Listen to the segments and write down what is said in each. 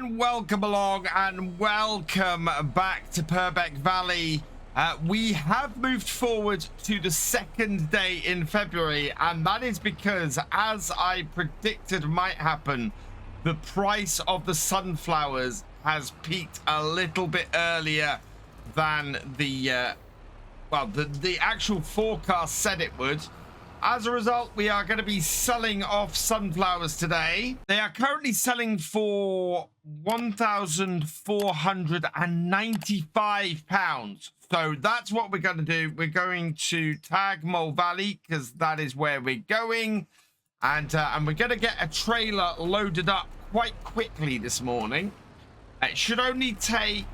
and welcome along and welcome back to Purbeck Valley. We have moved forward to the second day in February, and that is because, as I predicted might happen, the price of the sunflowers has peaked a little bit earlier than the actual forecast said it would. As a result, we are going to be selling off sunflowers today. They are currently selling for £1,495. So that's what we're going to do. We're going to tag Mole Valley because that is where we're going. And we're going to get a trailer loaded up quite quickly this morning. It should only take,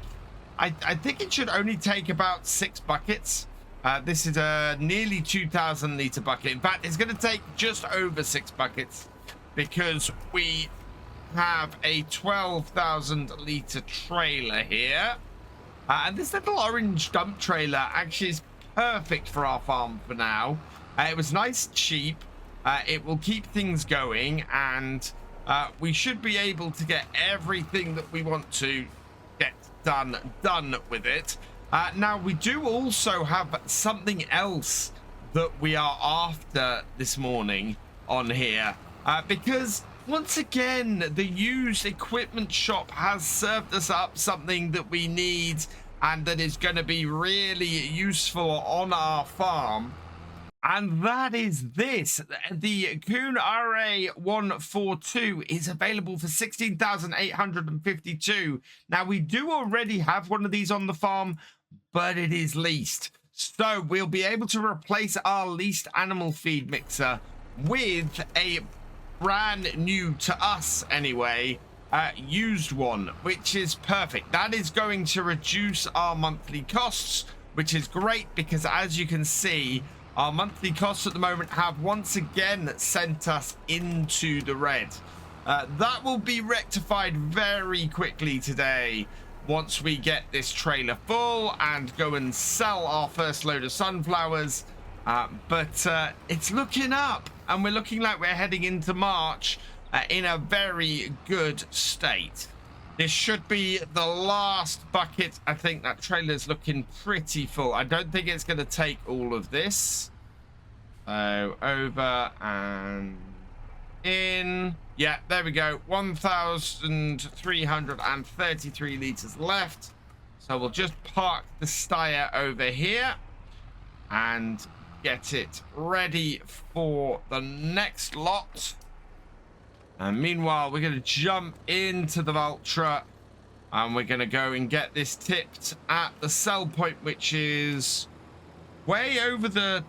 I think it should only take about 6 buckets. This is a nearly 2,000 litre bucket. In fact, it's going to take just over 6 buckets because we have a 12,000 litre trailer here. And this little orange dump trailer actually is perfect for our farm for now. It was nice and cheap. It will keep things going, and we should be able to get everything that we want to get done with it. Now, we do also have something else that we are after this morning on here, because once again, the used equipment shop has served us up something that we need and that is going to be really useful on our farm. And that is this. The Kuhn RA142 is available for 16,852. Now, we do already have one of these on the farm, but it is leased. So we'll be able to replace our leased animal feed mixer with a brand new, to us anyway, used one, which is perfect. That is going to reduce our monthly costs, which is great because, as you can see, our monthly costs at the moment have once again sent us into the red. That will be rectified very quickly today once we get this trailer full and go and sell our first load of sunflowers. But it's looking up, and we're looking like we're heading into March in a very good state. This should be the last bucket. I think that trailer's looking pretty full. I don't think it's going to take all of this. So over and in. Yeah, there we go. 1,333 litres left. So we'll just park the Steyr over here and get it ready for the next lot. And meanwhile, we're going to jump into the Valtra and we're going to go and get this tipped at the sell point, which is way over the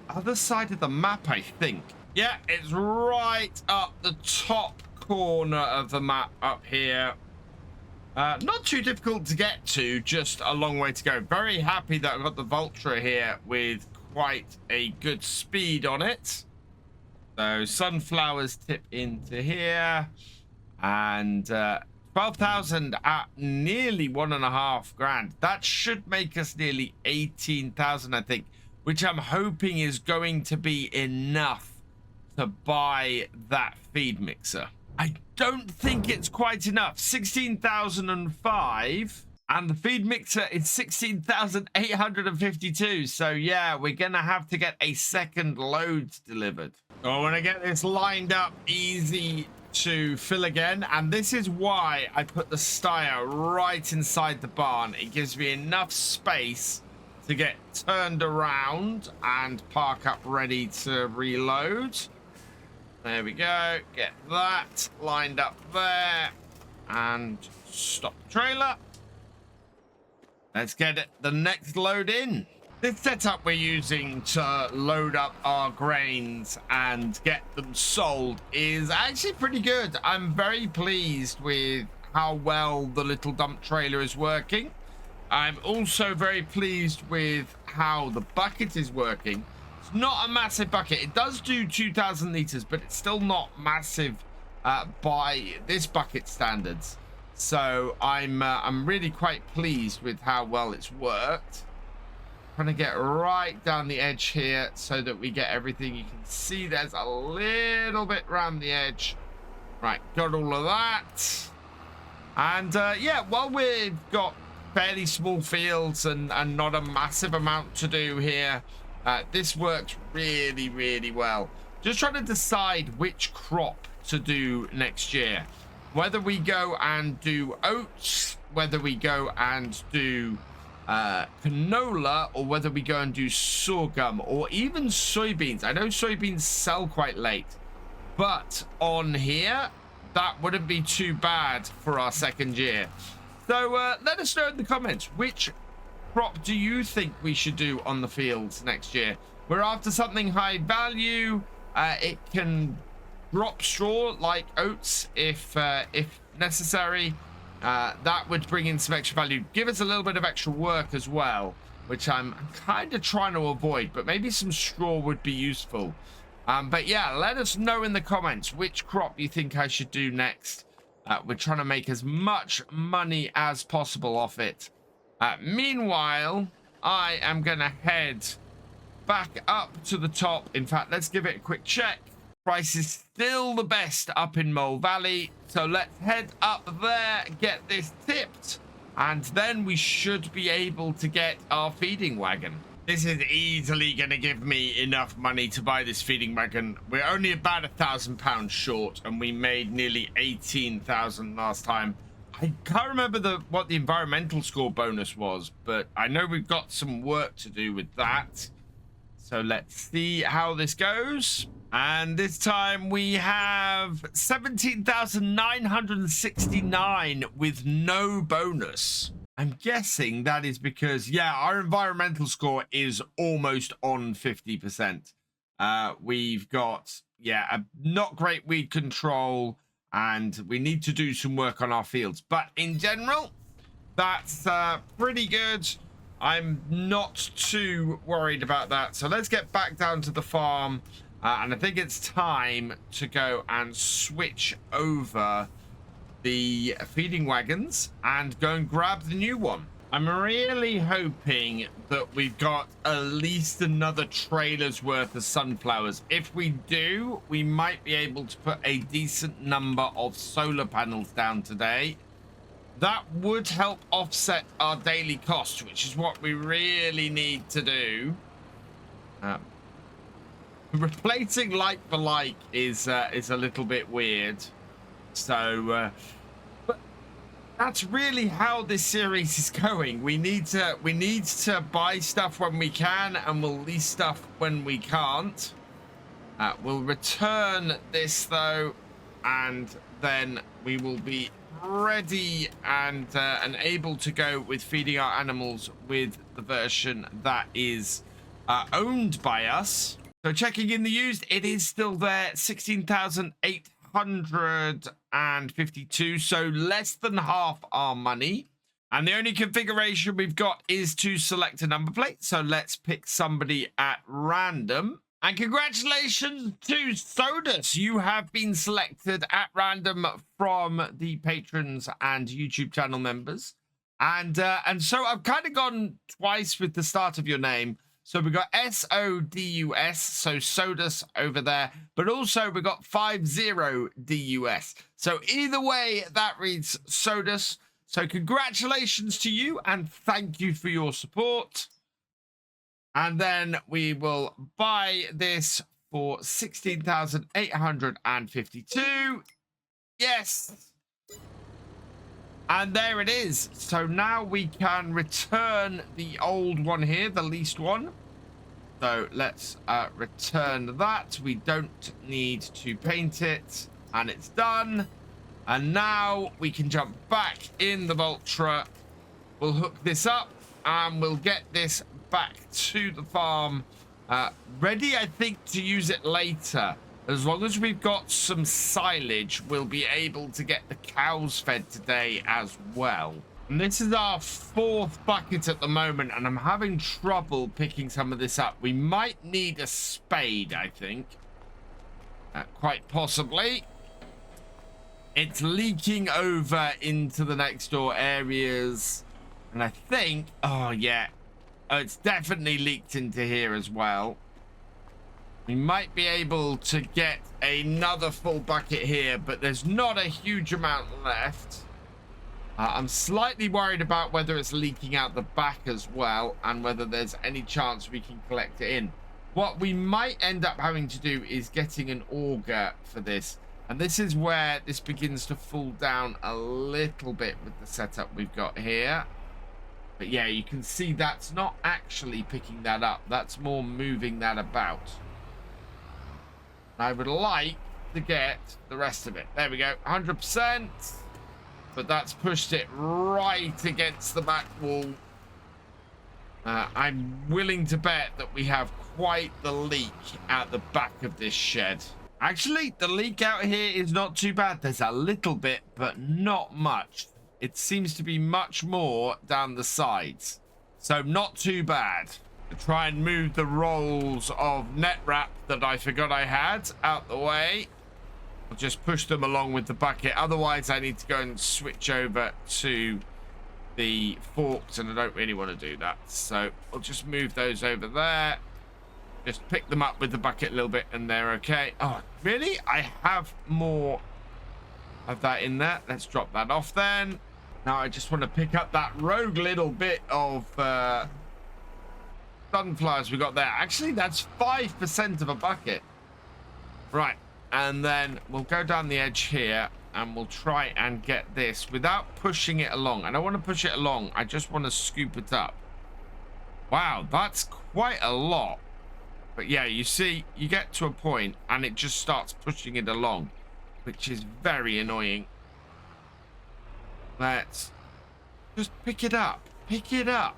other side of the map, I think. Yeah, it's right up the top corner of the map up here. Not too difficult to get to, just a long way to go. Very happy that I've got the Valtra here with quite a good speed on it. So sunflowers tip into here, and 12,000 at nearly 1.5 grand. That should make us nearly 18,000, I think, which I'm hoping is going to be enough to buy that feed mixer. I don't think it's quite enough. 16,005. And the feed mixer is 16,852. So yeah, we're going to have to get a second load delivered. I want to get this lined up easy to fill again. And this is why I put the Steyr right inside the barn. It gives me enough space to get turned around and park up ready to reload. There we go. Get that lined up there. And stop the trailer. Let's get the next load in. This setup we're using to load up our grains and get them sold is actually pretty good. I'm very pleased with how well the little dump trailer is working. I'm also very pleased with how the bucket is working. It's not a massive bucket. It does do 2,000 litres, but it's still not massive by this bucket standards. So I'm really quite pleased with how well it's worked. Trying to get right down the edge here so that we get everything. You can see there's a little bit around the edge. Right, got all of that. And yeah, while we've got fairly small fields and not a massive amount to do here, this works really, really well. Just trying to decide which crop to do next year. Whether we go and do oats, whether we go and do canola, or whether we go and do sorghum or even soybeans. I know soybeans sell quite late, but on here, that wouldn't be too bad for our second year. So let us know in the comments, which crop do you think we should do on the fields next year? We're after something high value. It can drop straw like oats if necessary. That would bring in some extra value. Give us a little bit of extra work as well, which I'm kind of trying to avoid, but maybe some straw would be useful. But yeah, let us know in the comments which crop you think I should do next. We're trying to make as much money as possible off it. Meanwhile, I am going to head back up to the top. In fact, let's give it a quick check. Price is still the best up in Mole Valley. So let's head up there, get this tipped, and then we should be able to get our feeding wagon. This is easily going to give me enough money to buy this feeding wagon. We're only about £1,000 short, and we made nearly 18,000 last time. I can't remember what the environmental score bonus was, but I know we've got some work to do with that. So let's see how this goes. And this time we have 17,969 with no bonus. I'm guessing that is because, yeah, our environmental score is almost on 50%. We've got, yeah, a not great weed control, and we need to do some work on our fields. But in general, that's pretty good. I'm not too worried about that. So let's get back down to the farm. And I think it's time to go and switch over the feeding wagons and go and grab the new one. I'm really hoping that we've got at least another trailer's worth of sunflowers. If we do, we might be able to put a decent number of solar panels down today. That would help offset our daily cost, which is what we really need to do. Replacing like for like is a little bit weird. So, but that's really how this series is going. We need to buy stuff when we can, and we'll lease stuff when we can't. We'll return this though, and then we will be ready and able to go with feeding our animals with the version that is owned by us. So checking in the used, it is still there, 16,852, so less than half our money. And the only configuration we've got is to select a number plate. So let's pick somebody at random. And congratulations to Sodus. You have been selected at random from the patrons and YouTube channel members. And so I've kind of gone twice with the start of your name. So we got S-O-D-U-S, so Sodus over there, but also we got 50-D-U-S. So either way, that reads Sodus. So congratulations to you and thank you for your support. And then we will buy this for 16,852. Yes. And there it is. So now we can return the old one here, the leased one. So let's return that. We don't need to paint it. And it's done. And now we can jump back in the Voltra. We'll hook this up and we'll get this back to the farm. Ready, I think, to use it later. As long as we've got some silage, we'll be able to get the cows fed today as well. And this is our 4th bucket at the moment, and I'm having trouble picking some of this up. We might need a spade, I think. Quite possibly. It's leaking over into the next door areas. And I think, oh yeah, it's definitely leaked into here as well. We might be able to get another full bucket here, but there's not a huge amount left. I'm slightly worried about whether it's leaking out the back as well and whether there's any chance we can collect it in. What we might end up having to do is getting an auger for this. And this is where this begins to fall down a little bit with the setup we've got here. But yeah, you can see that's not actually picking that up. That's more moving that about. I would like to get the rest of it. There we go, 100%. But that's pushed it right against the back wall. I'm willing to bet that we have quite the leak out the back of this shed. Actually, the leak out here is not too bad. There's a little bit, but not much. It seems to be much more down the sides. So not too bad. To try and move the rolls of net wrap that I forgot I had out the way. I'll just push them along with the bucket. Otherwise, I need to go and switch over to the forks, and I don't really want to do that. So I'll just move those over there. Just pick them up with the bucket a little bit, and they're okay. Oh, really? I have more of that in there. Let's drop that off then. Now I just want to pick up that rogue little bit of sunflowers we got there. Actually, that's 5% of a bucket. Right. And then we'll go down the edge here and we'll try and get this without pushing it along. I don't want to push it along. I just want to scoop it up. Wow, that's quite a lot. But yeah, you see, you get to a point and it just starts pushing it along, which is very annoying. Let's just pick it up. Pick it up.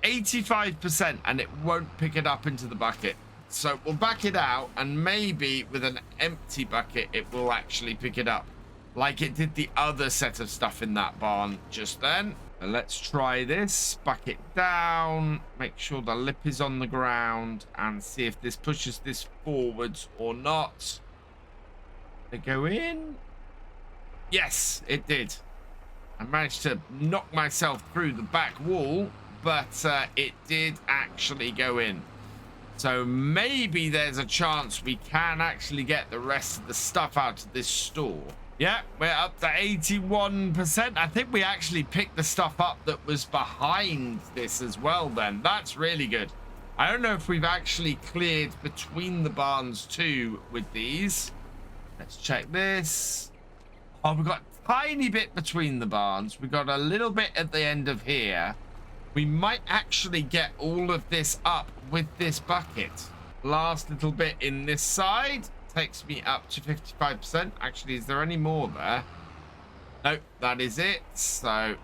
85% and it won't pick it up into the bucket. So we'll back it out, and maybe with an empty bucket it will actually pick it up like it did the other set of stuff in that barn just then. And let's try this. Back it down, make sure the lip is on the ground, and see if this pushes this forwards or not. They go in. Yes, it did. I managed to knock myself through the back wall, but it did actually go in. So maybe there's a chance we can actually get the rest of the stuff out of this store. Yeah, we're up to 81%. I think we actually picked the stuff up that was behind this as well then. That's really good. I don't know if we've actually cleared between the barns too with these. Let's check this. Oh, we've got a tiny bit between the barns. We've got a little bit at the end of here. We might actually get all of this up with this bucket. Last little bit in this side takes me up to 55%. Actually, is there any more there? Nope, that is it. So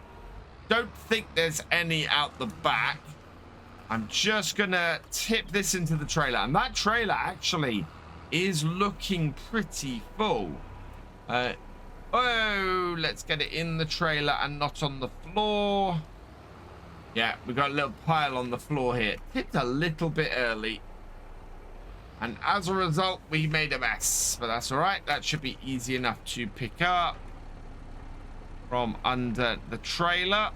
don't think there's any out the back. I'm just gonna tip this into the trailer, and that trailer actually is looking pretty full. Oh, let's get it in the trailer and not on the floor. Yeah, we've got a little pile on the floor here. Tipped a little bit early. And as a result, we made a mess. But that's all right. That should be easy enough to pick up from under the trailer.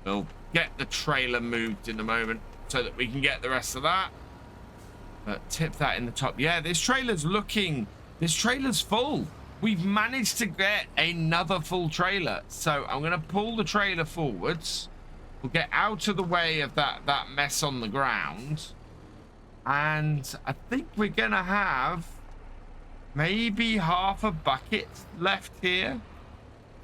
We'll get the trailer moved in a moment so that we can get the rest of that. But tip that in the top. Yeah, this trailer's full. We've managed to get another full trailer. So I'm going to pull the trailer forwards. We'll get out of the way of that mess on the ground. And I think we're going to have maybe half a bucket left here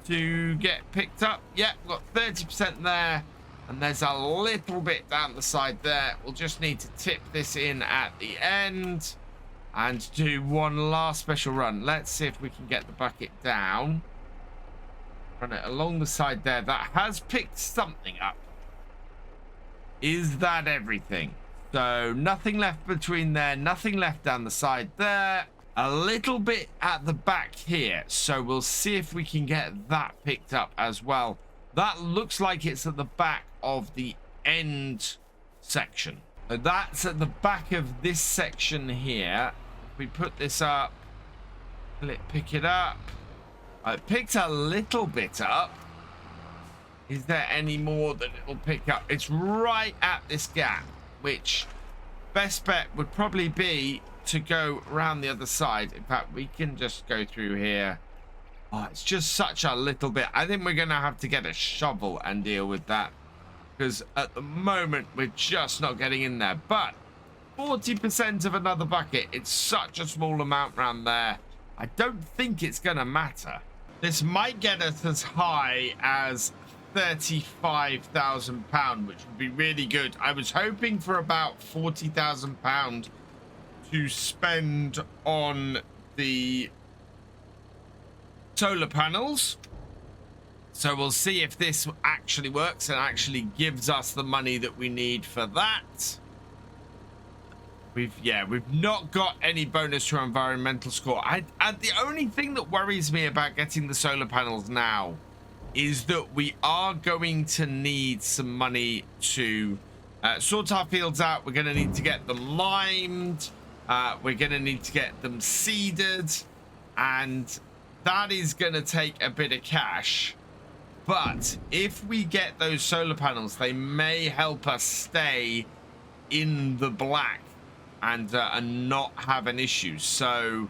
to get picked up. Yeah, we've got 30% there. And there's a little bit down the side there. We'll just need to tip this in at the end. And do one last special run. Let's see if we can get the bucket down. Run it along the side there. That has picked something up. Is that everything? So nothing left between there. Nothing left down the side there. A little bit at the back here. So we'll see if we can get that picked up as well. That looks like it's at the back of the end section. So that's at the back of this section here. If we put this up, will it pick it up? It picked a little bit up. Is there any more that it will pick up? It's right at this gap, which best bet would probably be to go around the other side. In fact, we can just go through here Oh, it's just such a little bit. I think we're going to have to get a shovel and deal with that. Because at the moment, we're just not getting in there. But 40% of another bucket, it's such a small amount around there. I don't think it's going to matter. This might get us as high as £35,000, which would be really good. I was hoping for about £40,000 to spend on the solar panels. So we'll see if this actually works and actually gives us the money that we need for that. We've not got any bonus to our environmental score. The only thing that worries me about getting the solar panels now is that we are going to need some money to sort our fields out. We're going to need to get them limed. We're going to need to get them seeded, and that is going to take a bit of cash. But if we get those solar panels, they may help us stay in the black and not have an issue. So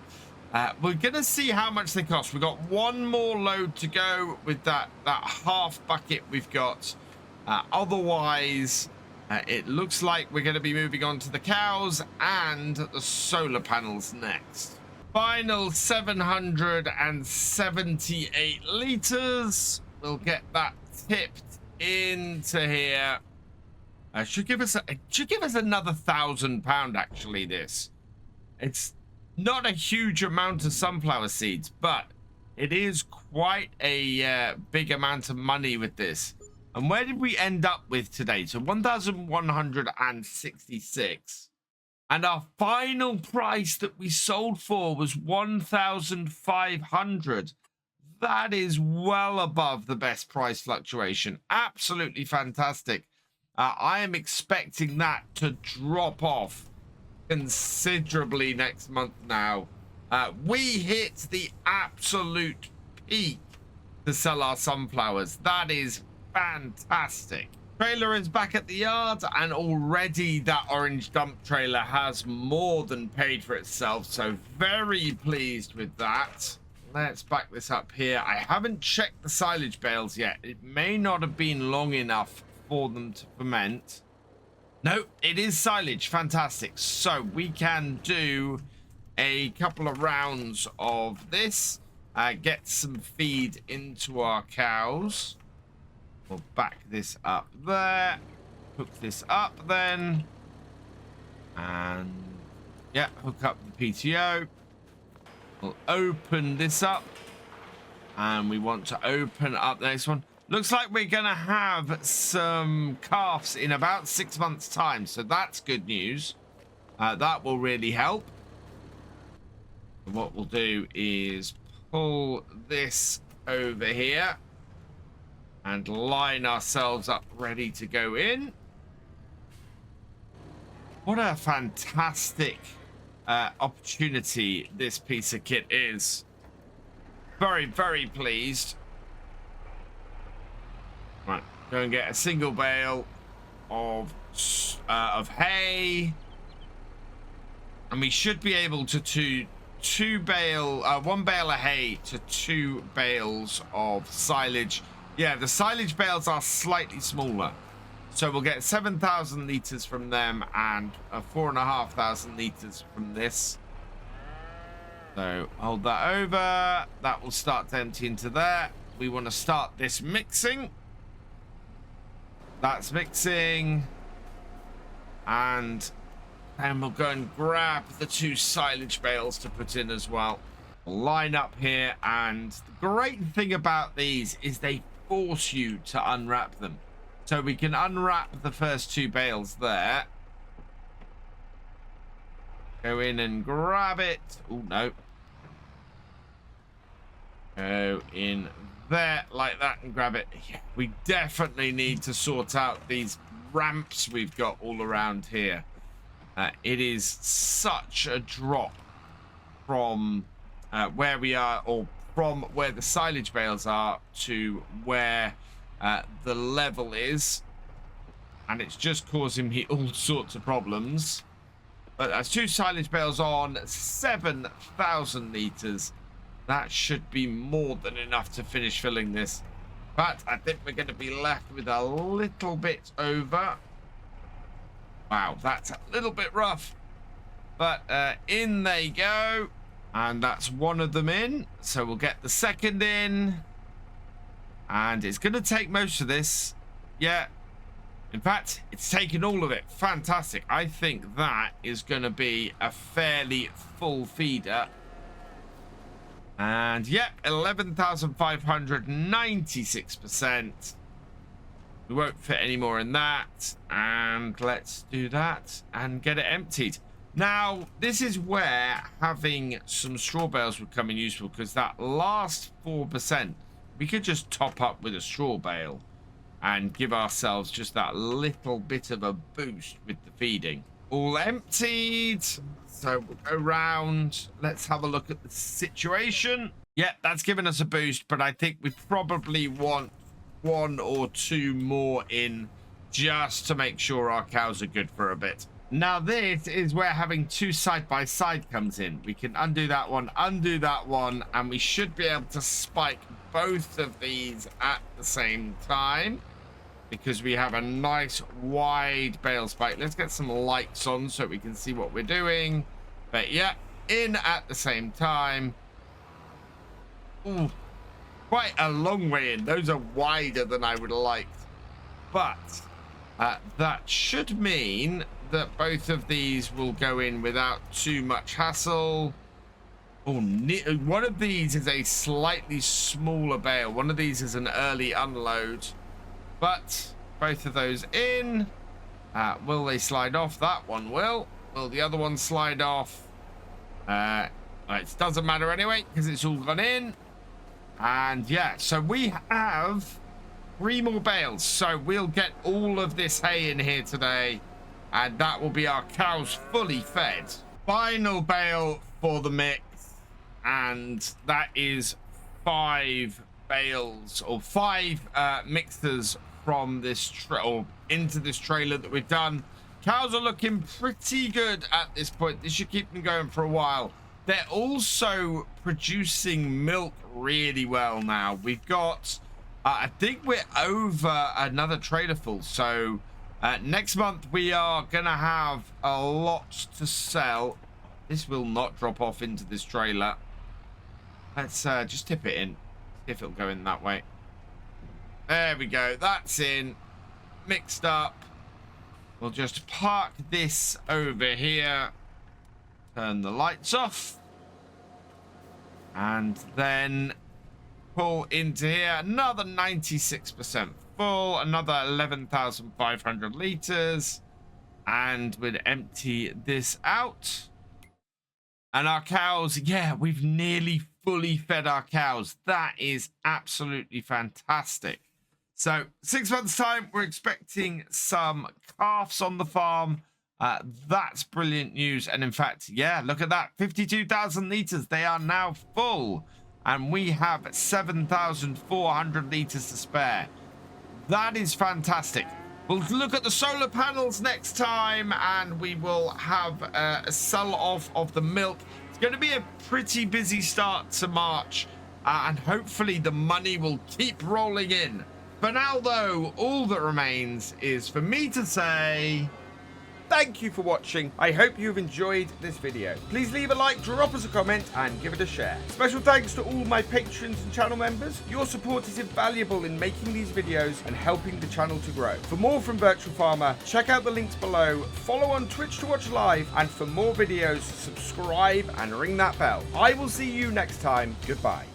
we're going to see how much they cost. We've got one more load to go with that half bucket we've got. Otherwise, it looks like we're going to be moving on to the cows and the solar panels next. Final 778 litres. We'll get that tipped into here. Should give us another £1,000 actually. It's not a huge amount of sunflower seeds, but it is quite a big amount of money with this. And where did we end up with today? So 1,166. And our final price that we sold for was 1,500. That is well above the best price fluctuation. Absolutely fantastic. I am expecting that to drop off considerably next month now. We hit the absolute peak to sell our sunflowers. That is fantastic. Trailer is back at the yard, and already that orange dump trailer has more than paid for itself, so very pleased with that. Let's back this up here. I haven't checked the silage bales yet. It may not have been long enough for them to ferment. No, it is silage. Fantastic. So we can do a couple of rounds of this, get some feed into our cows. We'll back this up there, hook this up then, and yeah, hook up the PTO. We'll open this up, and we want to open up the next one. Looks like we're gonna have some calves in about 6 months time, so that's good news. That will really help. And what we'll do is pull this over here and line ourselves up ready to go in. What a fantastic opportunity this piece of kit is. Very, very pleased. Right, go and get a single bale of hay, and we should be able to one bale of hay to 2 bales of silage. Yeah, the silage bales are slightly smaller, so we'll get 7,000 litres from them and 4,500 litres from this. So hold that over. That will start to empty into there. We want to start this mixing. That's mixing, and then we'll go and grab the 2 silage bales to put in as well. We'll line up here, and the great thing about these is they force you to unwrap them. So we can unwrap the first 2 bales there. Go in and grab it. Oh, no. Go in there like that and grab it. Yeah, we definitely need to sort out these ramps we've got all around here. It is such a drop from where we are, or from where the silage bales are, to where the level is, and it's just causing me all sorts of problems. But that's 2 silage bales on 7,000 litres. That should be more than enough to finish filling this. But I think we're going to be left with a little bit over. Wow, that's a little bit rough. But in they go. And that's one of them in. So we'll get the second in. And it's going to take most of this. Yeah. In fact, it's taken all of it. Fantastic. I think that is going to be a fairly full feeder. And yep, 11,596%. We won't fit any more in that. And let's do that and get it emptied. Now, this is where having some straw bales would come in useful, because that last 4%, we could just top up with a straw bale and give ourselves just that little bit of a boost with the feeding. All emptied. So we'll go round. Let's have a look at the situation. Yeah, that's given us a boost, but I think we probably want 1 or 2 more in just to make sure our cows are good for a bit. Now this is where having 2 side by side comes in. We can undo that one, and we should be able to spike both of these at the same time, because we have a nice wide bale spike. Let's get some lights on so we can see what we're doing. But yeah, in at the same time. Ooh, quite a long way in. Those are wider than I would have liked. But that should mean that both of these will go in without too much hassle. Oh, one of these is a slightly smaller bale. One of these is an early unload. But both of those in. Will they slide off? That one will. Will the other one slide off? It doesn't matter anyway, because it's all gone in. And yeah, so we have 3 more bales. So we'll get all of this hay in here today. And that will be our cows fully fed. Final bale for the mix. And that is 5 bales, or 5 mixers from this or into this trailer that we've done. Cows are looking pretty good at this point. This should keep them going for a while. They're also producing milk really well now. We've got I think we're over another trailer full, so next month we are gonna have a lot to sell. This will not drop off into this trailer. Let's just tip it in, see if it'll go in that way. There we go, that's in, mixed up. We'll just park this over here, turn the lights off, and then pull into here. Another 96% full, another 11,500 liters, and we'd empty this out. And our cows, yeah, we've nearly fully fed our cows. That is absolutely fantastic. So 6 months time, we're expecting some calves on the farm. That's brilliant news. And in fact, yeah, look at that, 52,000 liters. They are now full, and we have 7,400 liters to spare. That is fantastic. We'll look at the solar panels next time, and we will have a sell off of the milk. It's going to be a pretty busy start to March, and hopefully the money will keep rolling in. For now, though, all that remains is for me to say thank you for watching. I hope you've enjoyed this video. Please leave a like, drop us a comment, and give it a share. Special thanks to all my patrons and channel members. Your support is invaluable in making these videos and helping the channel to grow. For more from Virtual Farmer, check out the links below, follow on Twitch to watch live, and for more videos, subscribe and ring that bell. I will see you next time. Goodbye.